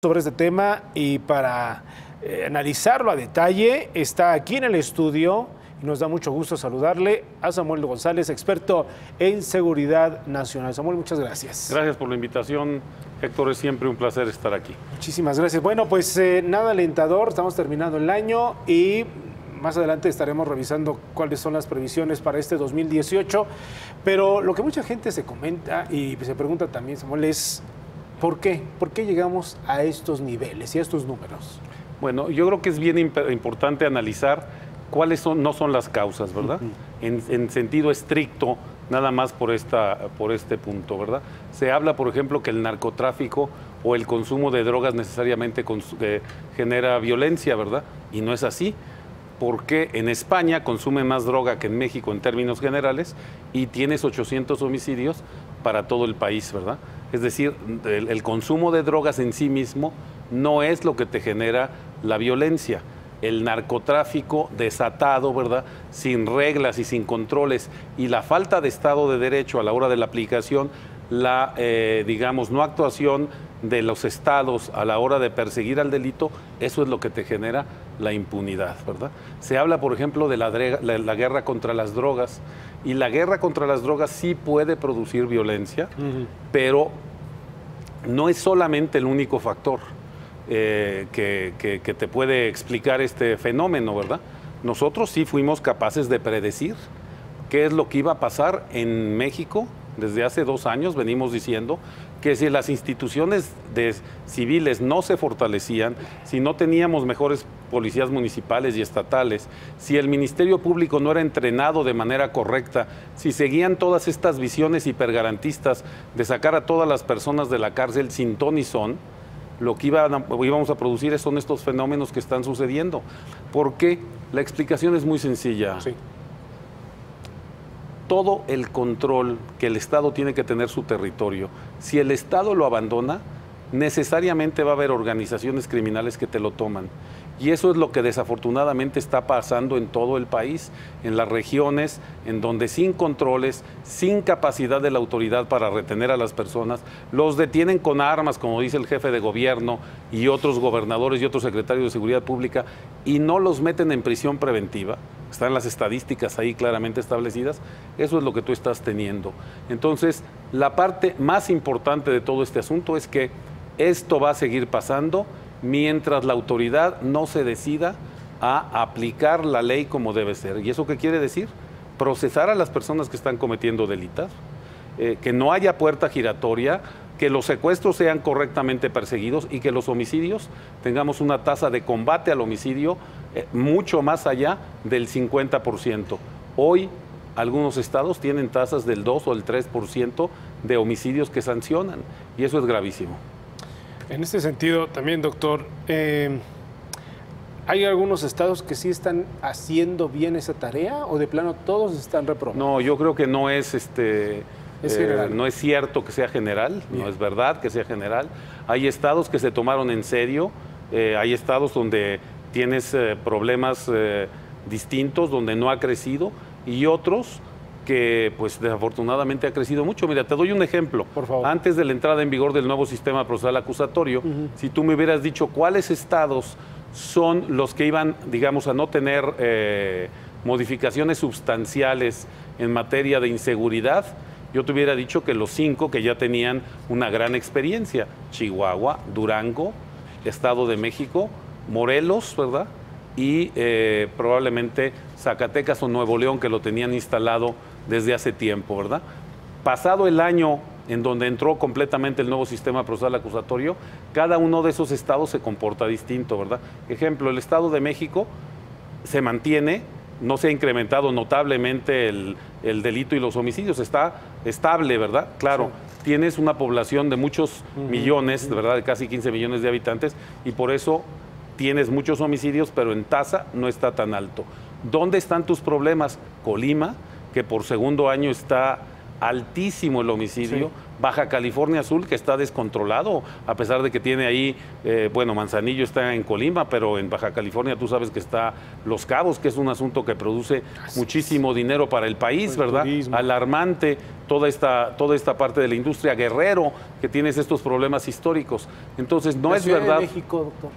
Sobre este tema y para analizarlo a detalle está aquí en el estudio y nos da mucho gusto saludarle a Samuel González, experto en seguridad nacional. Samuel, muchas gracias. Gracias por la invitación, Héctor, es siempre un placer estar aquí. Muchísimas gracias. Bueno, pues nada alentador, estamos terminando el año y más adelante estaremos revisando cuáles son las previsiones para este 2018, pero lo que mucha gente se comenta y se pregunta también, Samuel, es ¿por qué? ¿Por qué llegamos a estos niveles y a estos números? Bueno, yo creo que es bien importante analizar cuáles no son las causas, ¿verdad? En sentido estricto, nada más por este punto, ¿verdad? Se habla, por ejemplo, que el narcotráfico o el consumo de drogas necesariamente genera violencia, ¿verdad? Y no es así, porque en España consume más droga que en México en términos generales y tienes 800 homicidios para todo el país, ¿verdad? Es decir, el consumo de drogas en sí mismo no es lo que te genera la violencia. El narcotráfico desatado, ¿verdad? Sin reglas y sin controles y la falta de Estado de Derecho a la hora de la aplicación, digamos, no actuación de los estados a la hora de perseguir al delito, eso es lo que te genera la impunidad, ¿verdad? Se habla, por ejemplo, de la guerra contra las drogas, y la guerra contra las drogas sí puede producir violencia, pero no es solamente el único factor que te puede explicar este fenómeno, ¿verdad? Nosotros sí fuimos capaces de predecir qué es lo que iba a pasar en México. Desde hace 2 años venimos diciendo que si las instituciones civiles no se fortalecían, si no teníamos mejores policías municipales y estatales, si el Ministerio Público no era entrenado de manera correcta, si seguían todas estas visiones hipergarantistas de sacar a todas las personas de la cárcel sin ton ni son, lo que íbamos a producir son estos fenómenos que están sucediendo. ¿Por qué? La explicación es muy sencilla. Sí. Todo el control que el Estado tiene que tener su territorio, si el Estado lo abandona, necesariamente va a haber organizaciones criminales que te lo toman. Y eso es lo que desafortunadamente está pasando en todo el país, en las regiones, en donde sin controles, sin capacidad de la autoridad para retener a las personas, los detienen con armas, como dice el jefe de gobierno y otros gobernadores y otros secretarios de Seguridad Pública, y no los meten en prisión preventiva. Están las estadísticas ahí claramente establecidas. Eso es lo que tú estás teniendo. Entonces, la parte más importante de todo este asunto es que esto va a seguir pasando mientras la autoridad no se decida a aplicar la ley como debe ser. ¿Y eso qué quiere decir? Procesar a las personas que están cometiendo delitos, que no haya puerta giratoria, que los secuestros sean correctamente perseguidos y que los homicidios tengamos una tasa de combate al homicidio mucho más allá del 50%. Hoy algunos estados tienen tasas del 2 o el 3% de homicidios que sancionan y eso es gravísimo. En este sentido también, doctor, ¿hay algunos estados que sí están haciendo bien esa tarea o de plano todos están reprobando? No, yo creo que no es no es cierto que sea general, bien. No es verdad que sea general. Hay estados que se tomaron en serio, hay estados donde tienes problemas distintos, donde no ha crecido, y otros que pues desafortunadamente ha crecido mucho. Mira, te doy un ejemplo. Por favor. Antes de la entrada en vigor del nuevo sistema procesal acusatorio, si tú me hubieras dicho cuáles estados son los que iban, digamos, a no tener modificaciones sustanciales en materia de inseguridad, yo te hubiera dicho que los 5 que ya tenían una gran experiencia: Chihuahua, Durango, Estado de México, Morelos, ¿verdad? Y probablemente Zacatecas o Nuevo León, que lo tenían instalado desde hace tiempo, ¿verdad? Pasado el año en donde entró completamente el nuevo sistema procesal acusatorio, cada uno de esos estados se comporta distinto, ¿verdad? Ejemplo, el Estado de México se mantiene, no se ha incrementado notablemente el delito y los homicidios, está estable, ¿verdad? Claro, sí. Tienes una población de muchos millones, ¿verdad? De casi 15 millones de habitantes, y por eso tienes muchos homicidios, pero en tasa no está tan alto. ¿Dónde están tus problemas? Colima, que por segundo año está altísimo el homicidio. Sí. Baja California Sur, que está descontrolado, a pesar de que tiene ahí, bueno, Manzanillo está en Colima, pero en Baja California tú sabes que está Los Cabos, que es un asunto que produce muchísimo dinero para el país, ¿verdad? Turismo. Alarmante. toda esta parte de la industria. Guerrero, que tienes estos problemas históricos. Entonces, no es verdad. La Ciudad de México, doctor.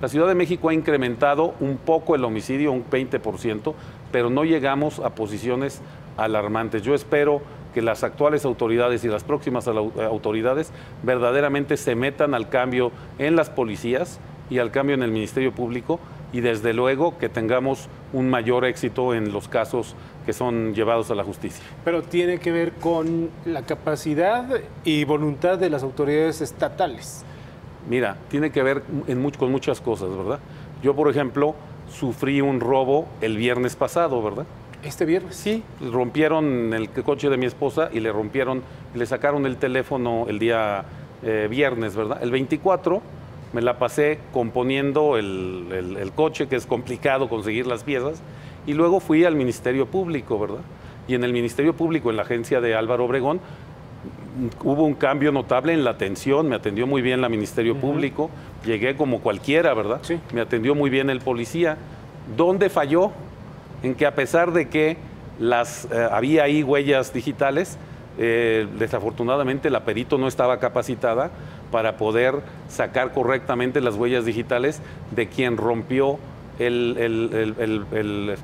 La Ciudad de México ha incrementado un poco el homicidio, un 20%, pero no llegamos a posiciones alarmantes. Yo espero que las actuales autoridades y las próximas autoridades verdaderamente se metan al cambio en las policías y al cambio en el Ministerio Público, y desde luego que tengamos un mayor éxito en los casos que son llevados a la justicia. Pero tiene que ver con la capacidad y voluntad de las autoridades estatales. Mira, tiene que ver con muchas cosas, ¿verdad? Yo, por ejemplo, sufrí un robo el viernes pasado, ¿verdad? ¿Este viernes? Sí, rompieron el coche de mi esposa y le sacaron el teléfono el día viernes, ¿verdad? El 24 me la pasé componiendo el coche, que es complicado conseguir las piezas, y luego fui al Ministerio Público, ¿verdad? Y en el Ministerio Público, en la agencia de Álvaro Obregón, hubo un cambio notable en la atención, me atendió muy bien la Ministerio Público, llegué como cualquiera, ¿verdad? Sí. Me atendió muy bien el policía. ¿Dónde falló? En que a pesar de que había ahí huellas digitales, desafortunadamente la perito no estaba capacitada para poder sacar correctamente las huellas digitales de quien rompió el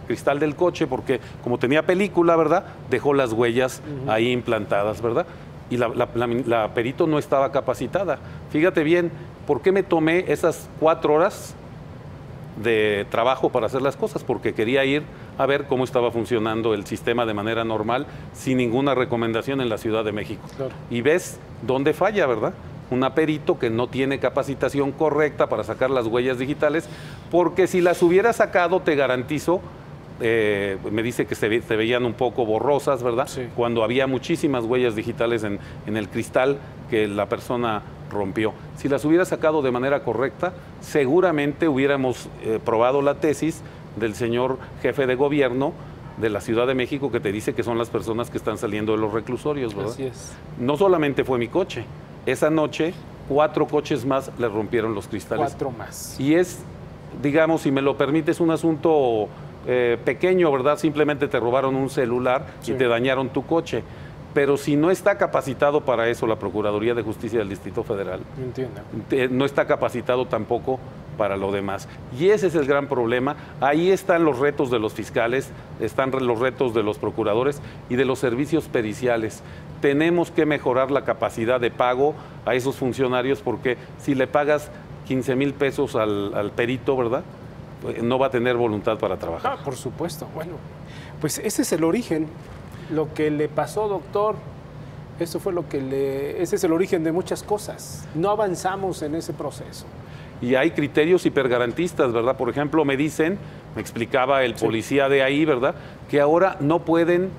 cristal del coche, porque como tenía película, ¿verdad?, dejó las huellas ahí implantadas, ¿verdad? Y la perito no estaba capacitada. Fíjate bien, ¿por qué me tomé esas 4 horas de trabajo para hacer las cosas? Porque quería ir a ver cómo estaba funcionando el sistema de manera normal, sin ninguna recomendación en la Ciudad de México. Claro. Y ves dónde falla, ¿verdad? Un perito que no tiene capacitación correcta para sacar las huellas digitales, porque si las hubiera sacado, te garantizo, me dice que se veían un poco borrosas, ¿verdad? Sí. Cuando había muchísimas huellas digitales en el cristal que la persona rompió. Si las hubiera sacado de manera correcta, seguramente hubiéramos probado la tesis del señor jefe de gobierno de la Ciudad de México, que te dice que son las personas que están saliendo de los reclusorios, ¿verdad? Así es. No solamente fue mi coche, esa noche 4 coches más le rompieron los cristales. 4 más. Y es, digamos, si me lo permites, un asunto pequeño, ¿verdad? Simplemente te robaron un celular y te dañaron tu coche. Pero si no está capacitado para eso la Procuraduría de Justicia del Distrito Federal, no está capacitado tampoco para lo demás. Y ese es el gran problema. Ahí están los retos de los fiscales, están los retos de los procuradores y de los servicios periciales. Tenemos que mejorar la capacidad de pago a esos funcionarios, porque si le pagas 15,000 pesos al perito, ¿verdad?, no va a tener voluntad para trabajar. Por supuesto. Bueno, pues ese es el origen. Lo que le pasó, doctor, ese es el origen de muchas cosas. No avanzamos en ese proceso. Y hay criterios hipergarantistas, ¿verdad? Por ejemplo, me explicaba el policía de ahí, ¿verdad?, que ahora no pueden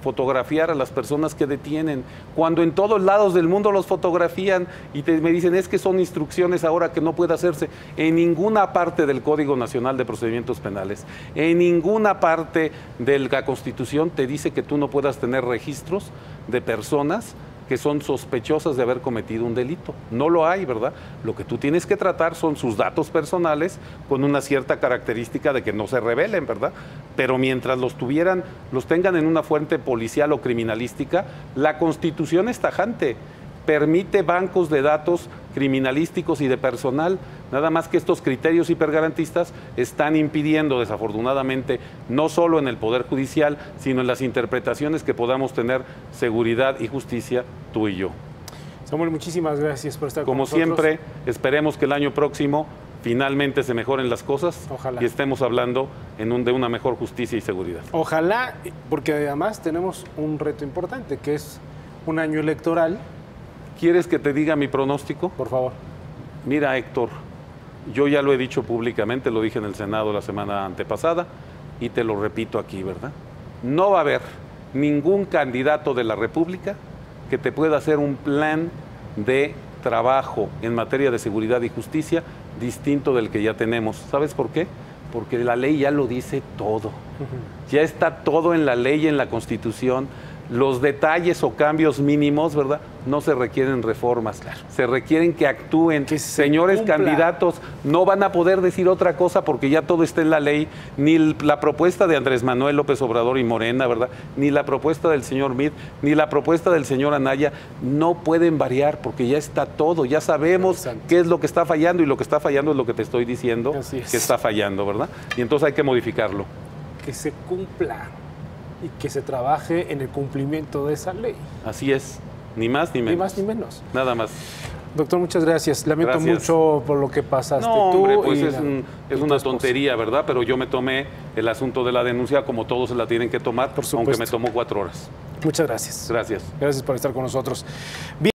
fotografiar a las personas que detienen, cuando en todos lados del mundo los fotografían, y me dicen, es que son instrucciones ahora que no puede hacerse. En ninguna parte del Código Nacional de Procedimientos Penales, en ninguna parte de la Constitución te dice que tú no puedas tener registros de personas que son sospechosas de haber cometido un delito. No lo hay, ¿verdad? Lo que tú tienes que tratar son sus datos personales con una cierta característica de que no se revelen, ¿verdad? Pero mientras los tengan en una fuente policial o criminalística, la Constitución es tajante. Permite bancos de datos criminalísticos y de personal, nada más que estos criterios hipergarantistas están impidiendo, desafortunadamente, no solo en el Poder Judicial, sino en las interpretaciones que podamos tener seguridad y justicia tú y yo. Samuel, muchísimas gracias por estar con nosotros. Como siempre, esperemos que el año próximo finalmente se mejoren las cosas. Ojalá. Y estemos hablando de una mejor justicia y seguridad. Ojalá, porque además tenemos un reto importante, que es un año electoral. ¿Quieres que te diga mi pronóstico? Por favor. Mira, Héctor, yo ya lo he dicho públicamente, lo dije en el Senado la semana antepasada y te lo repito aquí, ¿verdad? No va a haber ningún candidato de la República que te pueda hacer un plan de trabajo en materia de seguridad y justicia distinto del que ya tenemos. ¿Sabes por qué? Porque la ley ya lo dice todo. Ya está todo en la ley y en la Constitución. los detalles o cambios mínimos, ¿verdad? No se requieren reformas, se requieren que actúen. Que se Señores cumpla. candidatos, no van a poder decir otra cosa porque ya todo está en la ley, ni la propuesta de Andrés Manuel López Obrador y Morena, ¿verdad? Ni la propuesta del señor Meade, ni la propuesta del señor Anaya, no pueden variar porque ya está todo, ya sabemos Exacto. qué es lo que está fallando y lo que está fallando es lo que te estoy diciendo Así es. que está fallando, ¿verdad? Y entonces hay que modificarlo. Que se cumpla y que se trabaje en el cumplimiento de esa ley. Así es, ni más ni menos. Ni más ni menos. Nada más. Doctor, muchas gracias. Lamento Gracias. mucho por lo que pasaste No, tú. hombre, pues y es tu una esposa. tontería, ¿verdad? Pero yo me tomé el asunto de la denuncia como todos se la tienen que tomar, Por aunque supuesto. me tomó 4 horas. Muchas gracias. Gracias. Gracias por estar con nosotros.